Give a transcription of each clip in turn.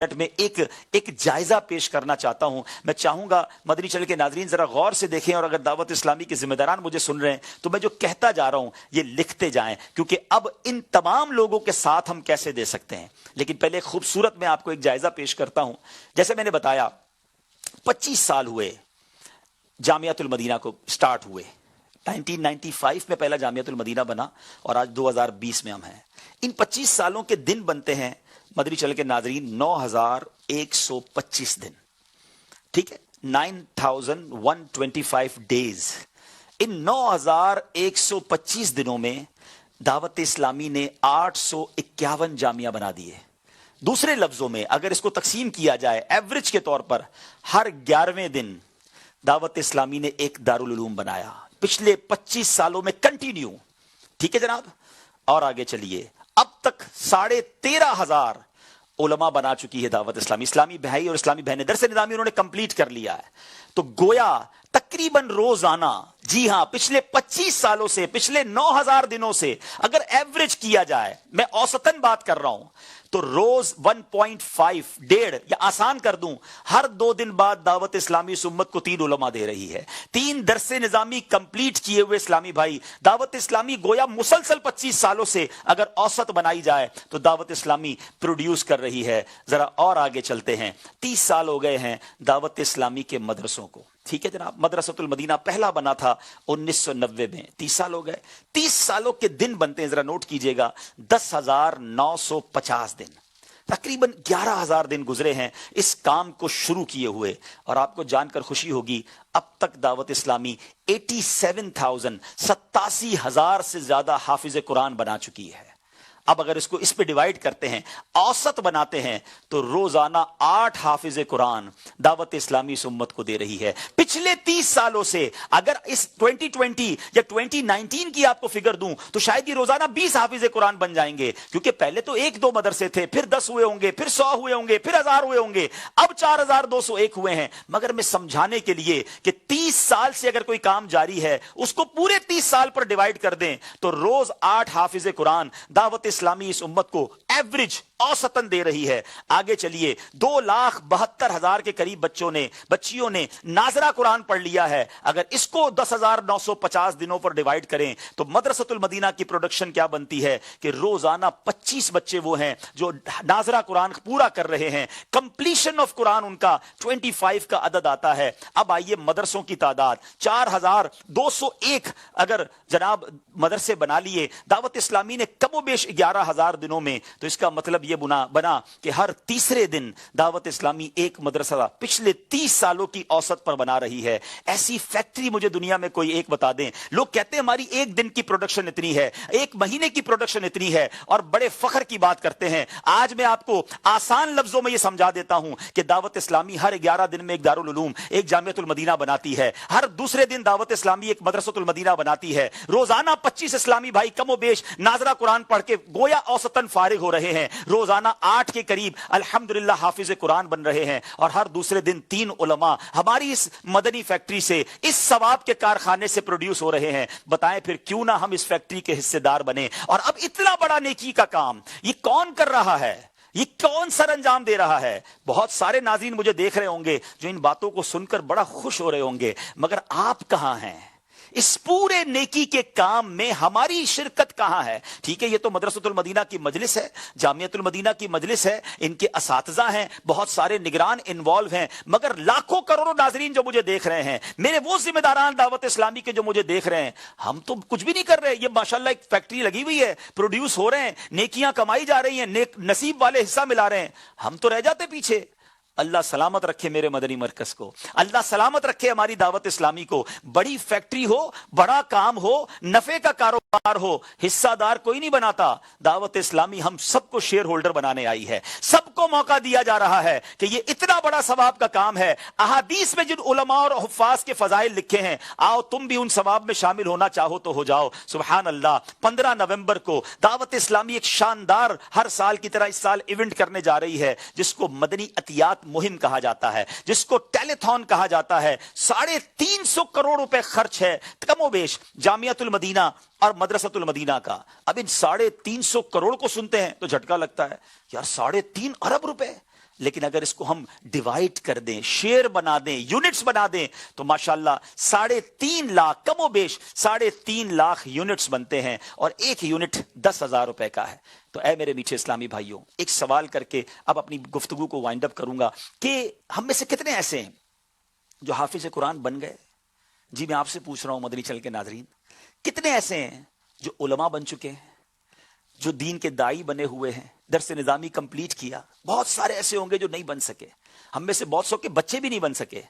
میں ایک جائزہ پیش کرنا چاہتا ہوں. میں چاہوں گا مدنی چینل کے ناظرین ذرا غور سے دیکھیں، اور اگر دعوت اسلامی کے ذمہ داران مجھے سن رہے ہیں تو میں جو کہتا جا رہا ہوں یہ لکھتے جائیں، کیونکہ اب ان تمام لوگوں کے ساتھ ہم کیسے دے سکتے ہیں. لیکن پہلے ایک خوبصورت میں آپ کو ایک جائزہ پیش کرتا ہوں. جیسے میں نے بتایا 25 سال ہوئے جامعۃ المدینہ کو سٹارٹ ہوئے. 1995 میں پہلا جامعۃ المدینہ بنا اور آج 2020 میں ہم ہیں. ان 25 سالوں کے دن بنتے ہیں مدنی چینل کے ناظرین 9125 دن. ٹھیک ہے، 9125 ڈیز. ان 9125 دنوں میں دعوت اسلامی نے 851 جامعہ بنا دیے. دوسرے لفظوں میں اگر اس کو تقسیم کیا جائے ایوریج کے طور پر، ہر 11ویں دن دعوت اسلامی نے ایک دارالعلوم بنایا پچھلے 25 سالوں میں کنٹینیو. ٹھیک ہے جناب، اور آگے چلیے. اب تک 13,500 علماء بنا چکی ہے دعوت اسلامی. اسلامی بھائی اور اسلامی بہنیں درس نظامی انہوں نے کمپلیٹ کر لیا ہے. تو گویا تقریباً روزانہ، جی ہاں، پچھلے 25 سالوں سے، پچھلے 9,000 دنوں سے اگر ایوریج کیا جائے، میں اوسطاً بات کر رہا ہوں، تو روز 1.5 ڈیڑھ، یا آسان کر دوں، ہر 2 دن بعد دعوت اسلامی اس امت کو 3 علماء دے رہی ہے. 3 درس نظامی کمپلیٹ کیے ہوئے اسلامی بھائی. دعوت اسلامی گویا مسلسل 25 سالوں سے اگر اوسط بنائی جائے تو دعوت اسلامی پروڈیوس کر رہی ہے. ذرا اور آگے چلتے ہیں. 30 سال ہو گئے ہیں دعوت اسلامی کے مدرسوں کو. ٹھیک ہے جناب، مدرسۃ المدینہ پہلا بنا تھا 1990 میں. 30 سال ہو گئے. 30 سالوں کے دن بنتے ہیں، ذرا نوٹ کیجئے گا، 10,950 دن. تقریباً 11,000 دن گزرے ہیں اس کام کو شروع کیے ہوئے. اور آپ کو جان کر خوشی ہوگی اب تک دعوت اسلامی 87,000 سے زیادہ حافظ قرآن بنا چکی ہے. اب اگر اس کو اس پہ ڈیوائیڈ کرتے ہیں، اوسط بناتے ہیں، تو روزانہ 8 حافظ قرآن دعوت اسلامی اس امت کو دے رہی ہے. پچھلے 30 سالوں سے اگر اس 2020 یا 2019 کی آپ کو فگر دوں تو شاید یہ روزانہ 20 حافظ قرآن بن جائیں گے، کیونکہ پہلے تو 1-2 مدرسے تھے، پھر 10 ہوئے ہوں گے، پھر 100 ہوئے ہوں گے، پھر 1000 ہوئے ہوں گے، اب 4201 ہوئے ہیں. مگر میں سمجھانے کے لیے کہ 30 سال سے اگر کوئی کام جاری ہے، اس کو پورے 30 سال پر ڈیوائیڈ کر دیں تو روز 8 حافظ قرآن دعوت اسلامی اس امت کو ایوریج اوسطن دے رہی ہے. آگے چلیے. 2,72,000 کے قریب بچیوں نے ناظرہ قرآن پڑھ لیا ہے. اگر اس کو 10,950 دنوں پر ڈیوائیڈ کریں تو مدرسۃ المدینہ کی پروڈکشن کیا بنتی ہے کہ روزانہ 25 بچے وہ ہیں جو ناظرہ قرآن پورا کر رہے ہیں. کمپلیشن آف قرآن ان کا 25 کا عدد آتا ہے. اب آئیے مدرسوں کی تعداد 4,201 اگر جناب مدرسے بنا لیے دعوت اسلامی نے کم و بیش 11,000 دنوں میں، تو اس کا مطلب یہ بنا کہ ہر تیسرے دن دعوت اسلامی ایک مدرسہ پچھلے 30 سالوں کی اوسط پر بنا رہی ہے. ایسی فیکٹری مجھے دنیا میں کوئی ایک بتا دیں. لوگ کہتے ہیں ہماری ایک دن کی پروڈکشن اتنی ہے، ایک مہینے کی پروڈکشن اتنی ہے، اور بڑے فخر کی بات کرتے ہیں. آج میں آپ کو آسان لفظوں میں یہ سمجھا دیتا ہوں کہ دعوت اسلامی ہر 11 دن میں ایک دارالعلوم، ایک جامعۃ المدینہ بناتی ہے. ہر دوسرے دن دعوت اسلامی ایک مدرسۃ المدینہ بناتی ہے. روزانہ 25 اسلامی بھائی کم و بیش ناظرہ قرآن پڑھ کے گویا اوسطن فارغ ہو رہے ہیں. روزانہ 8 کے قریب الحمدللہ حافظ قرآن بن رہے ہیں. اور ہر دوسرے دن 3 علماء ہماری اس مدنی فیکٹری سے، اس ثواب کے کارخانے سے پروڈیوس ہو رہے ہیں. بتائیں پھر کیوں نہ ہم اس فیکٹری کے حصے دار بنے. اور اب اتنا بڑا نیکی کا کام یہ کون کر رہا ہے؟ یہ کون سر انجام دے رہا ہے؟ بہت سارے ناظرین مجھے دیکھ رہے ہوں گے جو ان باتوں کو سن کر بڑا خوش ہو رہے ہوں گے، مگر آپ کہاں ہیں؟ اس پورے نیکی کے کام میں ہماری شرکت کہاں ہے؟ ٹھیک ہے، یہ تو مدرسۃ المدینہ کی مجلس ہے، جامعۃ المدینہ کی مجلس ہے، ان کے اساتذہ ہیں، بہت سارے نگران انوالو ہیں، مگر لاکھوں کروڑوں ناظرین جو مجھے دیکھ رہے ہیں، میرے وہ ذمہ داران دعوت اسلامی کے جو مجھے دیکھ رہے ہیں، ہم تو کچھ بھی نہیں کر رہے. یہ ماشاءاللہ ایک فیکٹری لگی ہوئی ہے، پروڈیوس ہو رہے ہیں، نیکیاں کمائی جا رہی ہیں، نیک نصیب والے حصہ ملا رہے ہیں. ہم تو رہ جاتے پیچھے. اللہ سلامت رکھے میرے مدنی مرکز کو، اللہ سلامت رکھے ہماری دعوت اسلامی کو. بڑی فیکٹری ہو، بڑا کام ہو، نفع کا کاروبار ہو، حصہ دار کوئی نہیں بناتا. دعوت اسلامی ہم سب کو شیئر ہولڈر بنانے آئی ہے. سب کو موقع دیا جا رہا ہے کہ یہ اتنا بڑا ثواب کا کام ہے. احادیث میں جن علماء اور حفاظ کے فضائل لکھے ہیں، آؤ تم بھی ان ثواب میں شامل ہونا چاہو تو ہو جاؤ. سبحان اللہ. 15 نومبر کو دعوت اسلامی ایک شاندار ہر سال کی طرح اس سال ایونٹ کرنے جا رہی ہے جس کو مدنی عطیات مہم کہا جاتا ہے، جس کو ٹیلی تھون کہا جاتا ہے. 350 کروڑ روپے خرچ ہے کم و بیش جامعۃ المدینہ اور مدرسۃ المدینہ کا. اب ان 350 کروڑ کو سنتے ہیں تو جھٹکا لگتا ہے، یار 3.5 ارب روپے. لیکن اگر اس کو ہم ڈیوائڈ کر دیں, شیئر بنا دیں, یونٹس بنا دیں, تو ماشاءاللہ 3.5 لاکھ, کم و بیش 3.5 لاکھ یونٹس بنتے ہیں, اور ایک یونٹ 10,000 روپے کا ہے. تو اے میرے میٹھے اسلامی بھائیوں, ایک سوال کر کے اب اپنی گفتگو کو وائنڈ اپ کروں گا کہ ہم میں سے کتنے ایسے ہیں جو حافظ قرآن بن گئے؟ جی میں آپ سے پوچھ رہا ہوں مدنی چینل کے ناظرین, کتنے ایسے ہیں جو علماء بن چکے ہیں, جو دین کے دائی بنے ہوئے ہیں, درس نظامی کمپلیٹ کیا؟ بہت سارے ایسے ہوں گے جو نہیں بن سکے, ہم میں سے بہت سو کے بچے بھی نہیں بن سکے,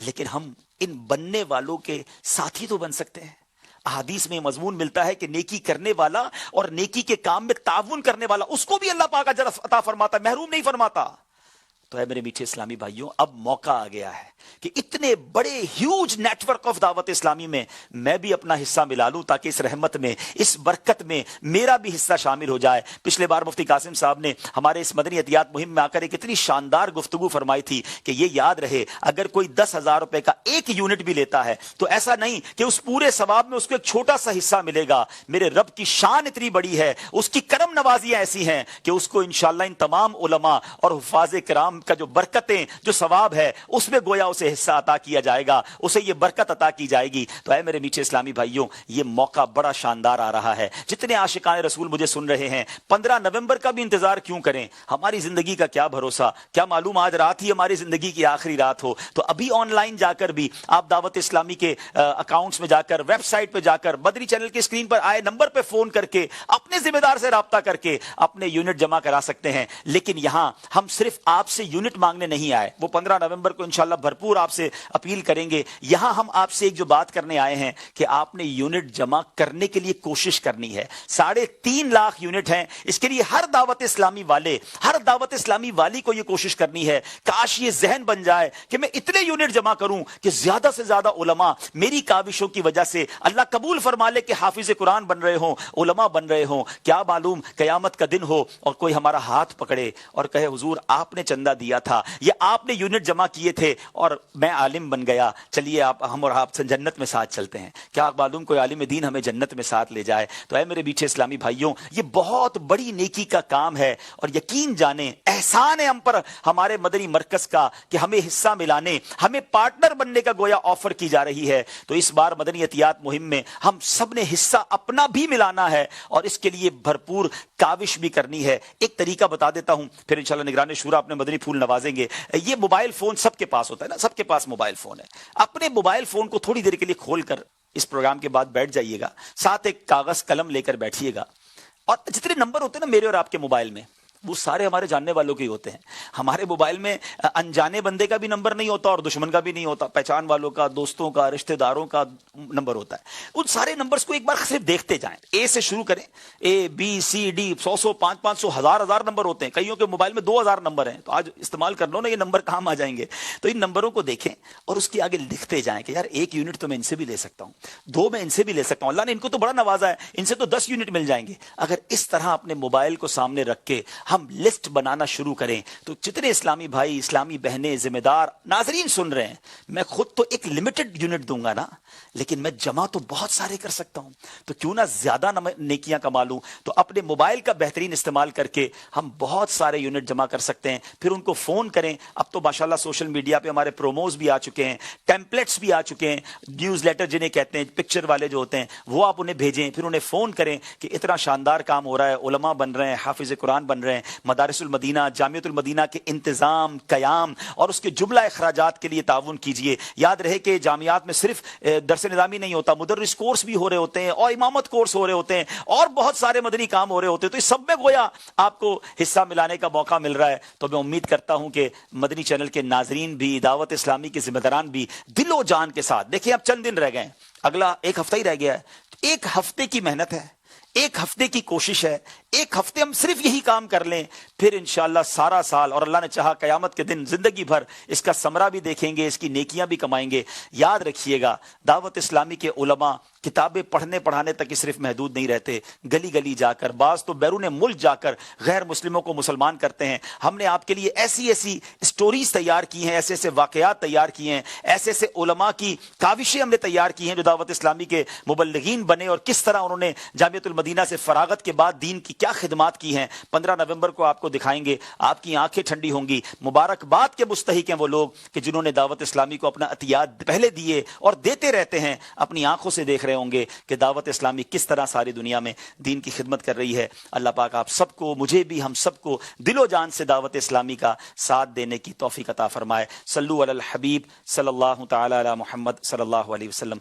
لیکن ہم ان بننے والوں کے ساتھی تو بن سکتے ہیں. احادیث میں مضمون ملتا ہے کہ نیکی کرنے والا اور نیکی کے کام میں تعاون کرنے والا, اس کو بھی اللہ پاک اجر عطا فرماتا, محروم نہیں فرماتا. تو اے میرے میٹھے اسلامی بھائیوں, اب موقع آ گیا ہے کہ اتنے بڑے ہیوج نیٹ ورک آف دعوت اسلامی میں میں بھی اپنا حصہ ملا لوں, تاکہ اس رحمت میں, اس برکت میں میرا بھی حصہ شامل ہو جائے. پچھلے بار مفتی قاسم صاحب نے ہمارے اس مدنی عطیات مہم میں آ کر ایک اتنی شاندار گفتگو فرمائی تھی کہ یہ یاد رہے, اگر کوئی 10,000 روپے کا ایک یونٹ بھی لیتا ہے تو ایسا نہیں کہ اس پورے ثواب میں اس کو ایک چھوٹا سا حصہ ملے گا. میرے رب کی شان اتنی بڑی ہے, اس کی کرم نوازیاں ایسی ہیں کہ اس کو انشاءاللہ ان تمام علماء اور حفاظ کرام کا جو برکتیں, جو ثواب ہے, اس میں گویا اسے حصہ عطا کیا جائے گا, اسے یہ برکت عطا کی جائے گی. تو اے میرے میٹھے اسلامی بھائیوں, یہ موقع بڑا شاندار آ رہا ہے. جتنے عاشقان رسول مجھے سن رہے ہیں, 15 نومبر کا بھی انتظار کیوں کریں؟ ہماری زندگی کا کیا بھروسہ, کیا معلوم آج رات ہی ہماری زندگی کی آخری رات ہو. تو ابھی آن لائن جا کر بھی آپ دعوت اسلامی کے اکاؤنٹس میں جا کر, ویب سائٹ پہ جا کر, مدنی چینل کے اسکرین پر آئے نمبر پہ فون کر کے اپنے ذمہ دار سے رابطہ کر کے اپنے یونٹ جمع کرا سکتے ہیں. لیکن یہاں ہم صرف آپ سے یونٹ مانگنے نہیں آئے, وہ 15 نومبر کو انشاءاللہ بھرپور آپ سے اپیل کریں گے. یہاں ہم آپ سے ایک جو بات کرنے آئے ہیں کہ آپ نے یونٹ جمع کرنے کے لیے کوشش کرنی ہے. 3.5 لاکھ یونٹ ہیں, اس کے لیے ہر دعوت اسلامی والے, ہر دعوت اسلامی والی کو یہ کوشش کرنی ہے. کاش یہ ذہن بن جائے کہ میں اتنے یونٹ جمع کروں کہ زیادہ سے زیادہ علماء میری کاوشوں کی وجہ سے اللہ قبول فرما لے کہ حافظ قرآن بن رہے ہوں, علماء بن رہے ہوں. کیا معلوم قیامت کا دن ہو اور کوئی ہمارا ہاتھ پکڑے اور کہے حضور آپ نے چندہ دیا تھا, یا آپ نے یونٹ جمع کیے تھے اور میں عالم بن گیا, چلیے آپ ہم اور آپ جنت میں ساتھ چلتے ہیں. کیا معلوم کوئی عالم دین ہمیں جنت میں ساتھ لے جائے. تو اے میرے میٹھے اسلامی بھائیوں, یہ بہت بڑی نیکی کا کام ہے, اور یقین جانیں احسان ہے ہم پر ہمارے مدنی مرکز کا کہ ہمیں حصہ ملانے, ہمیں پارٹنر بننے کا گویا آفر کی جا رہی ہے. تو اس بار مدنی عطیات مہم میں ہم سب نے حصہ اپنا بھی ملانا ہے, اور اس کے لیے بھرپور کاوش بھی کرنی ہے. ایک طریقہ بتا دیتا ہوں, پھر انشاءاللہ نگران شورا اپنے مدنی پھول نوازیں گے. یہ موبائل فون سب کے پاس ہوتا ہے نا, سب کے پاس موبائل فون ہے. اپنے موبائل فون کو تھوڑی دیر کے لیے کھول کر اس پروگرام کے بعد بیٹھ جائیے گا, ساتھ ایک کاغذ قلم لے کر بیٹھیے گا, اور جتنے نمبر ہوتے ہیں نا میرے اور آپ کے موبائل میں, وہ سارے ہمارے جاننے والوں کے ہی ہوتے ہیں. ہمارے موبائل میں انجانے بندے کا بھی نمبر نہیں ہوتا اور دشمن کا بھی نہیں ہوتا, پہچان والوں کا, دوستوں کا, رشتہ داروں کا نمبر ہوتا ہے. ان سارے نمبرز کو ایک بار صرف دیکھتے جائیں, اے سے شروع کریں, اے بی سی ڈی, 100 500 ہزار نمبر ہوتے ہیں. کئیوں کے موبائل میں 2000 نمبر ہیں, تو آج استعمال کر لو نا, یہ نمبر کام آ جائیں گے. تو ان نمبروں کو دیکھیں اور اس کے آگے لکھتے جائیں کہ یار ایک یونٹ تو میں ان سے بھی لے سکتا ہوں, 2 میں ان سے بھی لے سکتا ہوں, اللہ نے ان کو تو بڑا نوازا ہے, ان سے تو 10 یونٹ مل جائیں گے. اگر اس طرح اپنے موبائل کو سامنے رکھ کے ہم لسٹ بنانا شروع کریں, تو جتنے اسلامی بھائی, اسلامی بہنیں, ذمہ دار ناظرین سن رہے ہیں, میں خود تو ایک لمیٹڈ یونٹ دوں گا نا, لیکن میں جمع تو بہت سارے کر سکتا ہوں. تو کیوں نہ زیادہ نیکیاں کما لوں. تو اپنے موبائل کا بہترین استعمال کر کے ہم بہت سارے یونٹ جمع کر سکتے ہیں. پھر ان کو فون کریں. اب تو ماشاءاللہ سوشل میڈیا پہ ہمارے پروموز بھی آ چکے ہیں, ٹیمپلیٹس بھی آ چکے ہیں, نیوز لیٹر جنہیں کہتے ہیں, پکچر والے جو ہوتے ہیں, وہ آپ انہیں بھیجیں. پھر انہیں فون کریں کہ اتنا شاندار کام ہو رہا ہے, علماء بن رہے ہیں, حافظ قرآن بن رہے ہیں, مدارس المدینہ, جامعۃ المدینہ کے انتظام, قیام اور اس کے جملہ اخراجات کے لیے تعاون کیجئے. یاد رہے کہ جامعات میں صرف درس نظامی نہیں ہوتا, مدرس کورس بھی ہو رہے ہوتے ہیں, اور امامت کورس ہو رہے ہوتے ہیں, اور بہت سارے مدنی کام ہو رہے ہوتے ہیں. تو اس سب میں گویا آپ کو حصہ ملانے کا موقع مل رہا ہے. تو میں امید کرتا ہوں کہ مدنی چینل کے ناظرین بھی, دعوت اسلامی کے ذمہ داران بھی دل و جان کے ساتھ, دیکھیں اب چند دن رہ گئے ہیں, اگلا 1 ہفتہ ہی رہ گیا ہے. 1 ہفتے کی محنت ہے, 1 ہفتے کی کوشش ہے. 1 ہفتے ہم صرف یہی کام کر لیں, پھر انشاءاللہ سارا سال, اور اللہ نے چاہا قیامت کے دن زندگی بھر اس کا ثمرہ بھی دیکھیں گے, اس کی نیکیاں بھی کمائیں گے. یاد رکھیے گا, دعوت اسلامی کے علماء کتابیں پڑھنے پڑھانے تک ہی صرف محدود نہیں رہتے. گلی گلی جا کر, بعض تو بیرون ملک جا کر غیر مسلموں کو مسلمان کرتے ہیں. ہم نے آپ کے لیے ایسی ایسی سٹوریز تیار کی ہیں, ایسے ایسے واقعات تیار کیے ہیں, ایسے ایسے علماء کی کاوشیں ہم نے تیار کی ہیں جو دعوت اسلامی کے مبلغین بنے, اور کس طرح انہوں نے جامعۃ المدینہ مدینہ سے فراغت کے بعد دین کی کیا خدمات کی ہیں، 15 نومبر کو آپ کو دکھائیں گے، آپ کی آنکھیں ٹھنڈی ہوں گی۔ مبارکباد کے مستحق ہیں وہ لوگ کہ جنہوں نے دعوت اسلامی کو اپنا عطیات پہلے دیے اور دیتے رہتے ہیں، اپنی آنکھوں سے دیکھ رہے ہوں گے کہ دعوت اسلامی کس طرح ساری دنیا میں دین کی خدمت کر رہی ہے۔ اللہ پاک آپ سب کو، مجھے بھی، ہم سب کو دل و جان سے دعوت اسلامی کا ساتھ دینے کی توفیق عطا فرمائے۔ صلو علی الحبیب صلی اللہ تعالی علی محمد صلی اللہ علیہ وسلم۔